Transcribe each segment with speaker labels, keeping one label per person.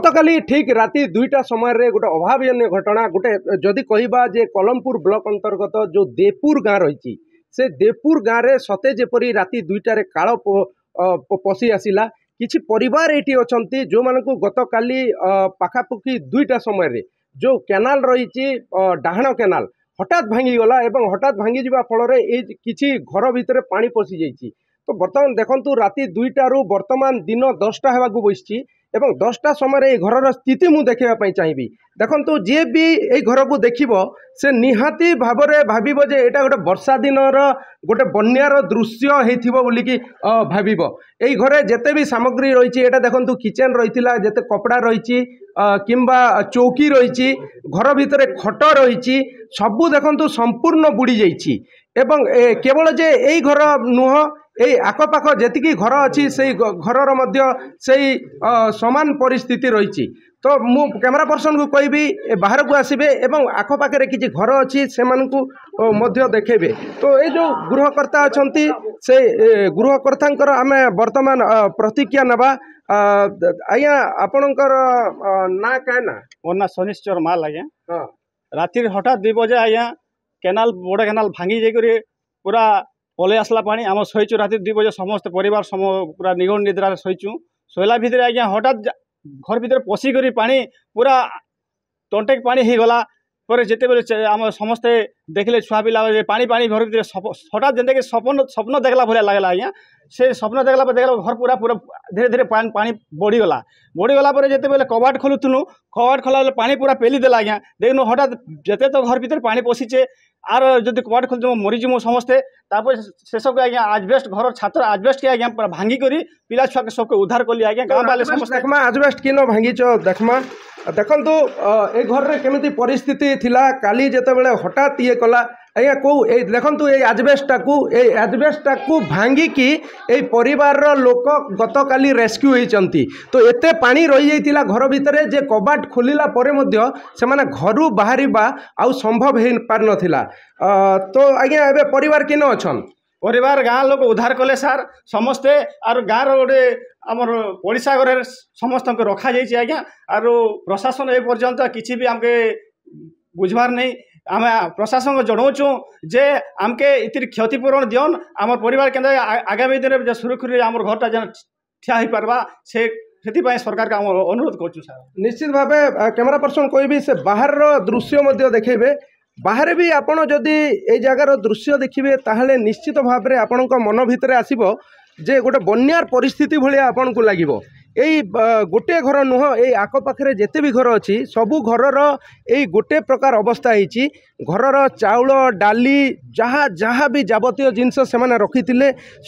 Speaker 1: गतकाली ठीक राति 2टा समय रे गोटे अभावन घटना गोटे जदि कहबा जे कलमपुर ब्लॉक अंतर्गत जो देपुर गाँ रही से देपुर गाँव में सते जेपरी राति 2टारे काल पशि आसला किछि परिवार एटी अछंती जो मानकु गतकाली पाखापाखि 2टा समय रे जो केनाल रही डाहाण केनाल हठात भांगीगला एवं हठात भांगी जावा फल किछि घर भितर पानी पशि जाइछि। तो बर्तमान देखंतु राति 2टारू वर्तमान दिन 10टा हेबाकु बसिछि एवं 10टा समय घर स्थिति मुझे देखा चाहिए। देखो जी भी ये घर को देखिब से निहाती भाव में भाव जे यहाँ गोटे वर्षा दिन गोटे बन्यार दृश्य होती बोलिकी भाव यही घरे जिते भी सामग्री रही है देखो किचेन रही जिते कपड़ा रही किंबा चौकी रही घर भितर खट रही सबू देखो संपूर्ण बुड़ी जाइए एवं केवल जे यही घर नुह यही आखपाख जी घर अच्छी से घर से समान परिस्थिति रही। तो मु कैमरा पर्सन को कहबी बाहर को आसबे एवं आखपाखे किसी घर अच्छी से देखेबे। तो ये जो गृहकर्ता अच्छा से गृहकर्ता आम बर्तमान प्रतिक्रिया नवा आज्ञा आपणकर ना क्या ना
Speaker 2: मोर ना शनिश्चर माल आज्ञा।
Speaker 1: हाँ
Speaker 2: राति हठात 2 बजे आज्ञा केनाल बड़ केनाल भांगी जाकर पूरा पलि आसला पानी आम शोचु राति 2 बजे समस्त परिवार पूरा निगम निद्रा शोचु शोला भितर आज्ञा हठात घर भीतर पशिक पानी पूरा तंटेक पानी हो गला पर जिते बेले आम समस्ते देखले छुआ पिला पानी पानी घर भीतर हठात जेनता कि स्वप्न देखला भाया लगला आज्ञा से स्वप्न देखला देखला घर पूरा पूरा धीरे धीरे पानी बढ़ीगला जिते बेले कबाट खोलुथुनु कबाट खोला पानी पूरा पेली देला आज्ञा देखनु हठात जिते तो घर भीतर पानी पशिचे आर जदि कबाट खोल मरीजिमु समस्ते तापर शेषक आज्ञा आजबेस्ट घर छात्र आजबेस्ट के आज्ञा भांगी करी पिला छुआ के सबके उद्धार कली आज्ञा गाँव वाले समस्त
Speaker 1: देखमा आजबेस्ट किनो भांगीच देखमा देखंतु ए घर रे केमिति परिस्थिति थिला काली जेते बेले हठात ये कला आज्ञा को देखंतु ए आजबेस्टा को भांगी की ए परिवार रो लोक गतकाली रेस्क्यू होइचंती। तो एते पानी रही जाइतिला घर भितरे जे कबाट खोलिला परे मध्य से माने घरु बाहरिबा आउ संभव हे पार नथिला। तो आज्ञा एबे परिवार किनो अछन
Speaker 2: परिवार गाँ लोक उद्धार कले सार समस्ते आर गाँव रोडे आमर पड़िशा घर समस्त रखा जाइए आज्ञा आर प्रशासन ए पर्यंत किसी भी आमके बुझबार नहीं आम प्रशासन को जनाऊँ जे आमके इतिर क्षतिपूरण दियन आम परिवार के आगामी दिन में सुरक्षित आम घरटा जेन ठिया हो पार्बा से सरकार का अनुरोध करूँ सर।
Speaker 1: निश्चित भाव कैमरा पर्सन कहबी से बाहर दृश्य देखेबे बाहर भी आपड़ जदि ये जगार दृश्य देखिए ताहले निश्चित भाव में आपण मन भितर आसब जे गोटे बन्यार परिस्थिति भाया आपन को लगे यही गोटे घर नुह ये आखपाखे जिते भी घर अच्छी सबू घर यही गोटे प्रकार अवस्था होती घर चाउल डाली जहाँ जहाँ भी जावतीय जिनस से रखी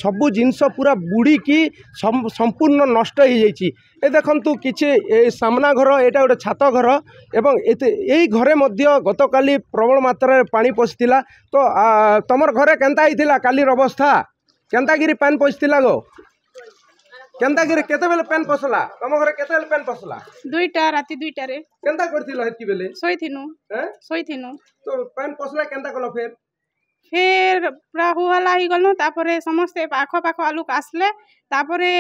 Speaker 1: सबू जिनस पूरा बुड़ी की संपूर्ण नष्ट हो जाइए। ए देखंतु किछि सामना घर यहाँ गोटे छात घर एवं यही घरे मध्य गतकाली प्रबल मात्रा पानी पशिला। तो तमर घरे केनता होइतिला कालीर अवस्था केनतागिरी पानी पशिला गो केनतागिरी केते बेले पेन पसला तम घरे केते बेले पेन पसला
Speaker 3: 2टा राति 2टा रे
Speaker 1: केनता करथिलो हेतकी बेले
Speaker 3: सोइथिनु
Speaker 1: तो पेन पसला केनता कलो
Speaker 3: फिर पूरा हुहला ही गलनु तापरे समस्त पाखो पाखो आलू आसले तापरे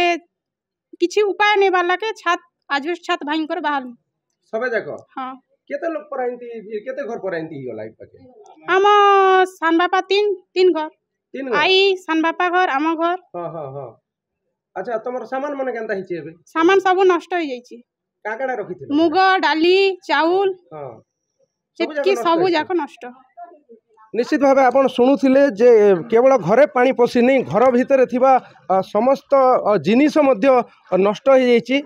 Speaker 3: किछि उपाय नै बाला के छात आजबेस्ट छात भांग कर बाहर
Speaker 1: सबे जाको।
Speaker 3: हां
Speaker 1: केते लोग पराइंती केते घर पराइंती ही गला पाके
Speaker 3: हम सान बापा तीन घर आई सान बापा घर आम घर।
Speaker 1: हां हां हां अच्छा तमर सामान माने केनता हिचे बे
Speaker 3: सामान सब नष्ट हो जाइछि
Speaker 1: काकड़ा रखिथिल
Speaker 3: मुग डाली चाउल
Speaker 1: हां
Speaker 3: चिटकी सब जाको नष्ट।
Speaker 1: निश्चित भाव आप शुणुले जे केवल घरे पानी पशि नहीं घर भितर थिबा समस्त जिनिस नष्ट हो जाइए।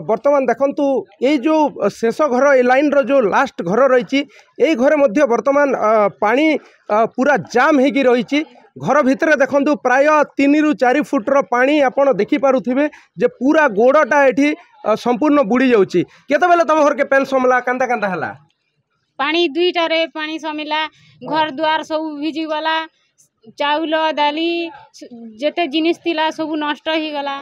Speaker 1: वर्तमान देखंतु ये जो शेष घर ए लाइन रो जो लास्ट घर रही यही घरे मध्य वर्तमान पानी पूरा जाम होगी रही घर भितर देखंतु प्राय 3 ରୁ 4 फुट्र पानी आपड़ देखिपे जे पूरा गोड़टा ये संपूर्ण बुड़ी जाऊँगी केते बेले तुम घर के पेन समला कांता कांता हला
Speaker 3: पानी 2टा रे पानी समिला घर द्वार सब भिजी गला चाउल दाली जेते जिनिस थिला सब नष्ट हो गला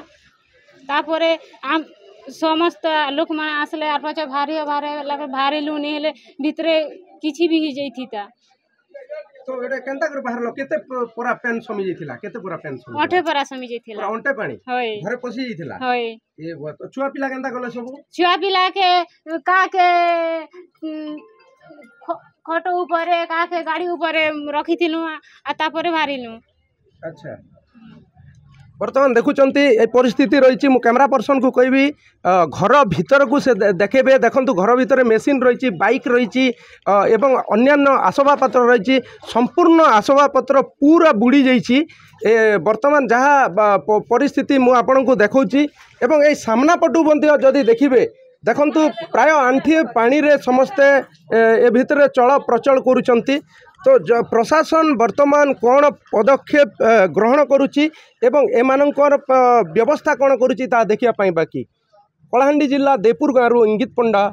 Speaker 3: तापरे आम समस्त लोक मान आसले आर पाछे भारी भारे लगे भारी लुनी हेले भितरे किछि भी ही जाइथिता।
Speaker 1: तो एटा केनता कर बाहर केते पूरा पेन समी जैथिला केते पूरा पेन समी
Speaker 3: ओठे परा समी जेथिला
Speaker 1: पूरा अंटे पानी
Speaker 3: होय
Speaker 1: घरे पसी जैथिला
Speaker 3: होय
Speaker 1: ए तो छुआ पिला केनता गले सब
Speaker 3: छुआ पिला के का के खट ऊपर का के गाड़ी ऊपर रखिथिलु आ तापरे भारिलु
Speaker 1: अच्छा बर्तमान देखुचंती ए परिस्थिति रही मु कैमरा पर्सन को कहबी घर भीतर को से देखेबे देखंतु घर भीतर मेसीन रही बाइक रही एवं अन्यान्य आसबाबपत्र रही संपूर्ण आसबाबपत्र पूरा बुड़ी जाइए बर्तमान जहाँ परिस्थिति मु आपन को देखौची एवं ए सामना पटु बंदी जदि देखिबे देखंतु प्राय आंठिए पानी रे समस्ते ए भितर चल प्रचल करूचंती तो प्रशासन वर्तमान कौन पदक्षेप ग्रहण करुच्ची एवं एमानंकर व्यवस्था कौन करुच्ची ता देखिया पाई बाकी कलाहांडी जिला देपुर गाँव इंगित पंडा।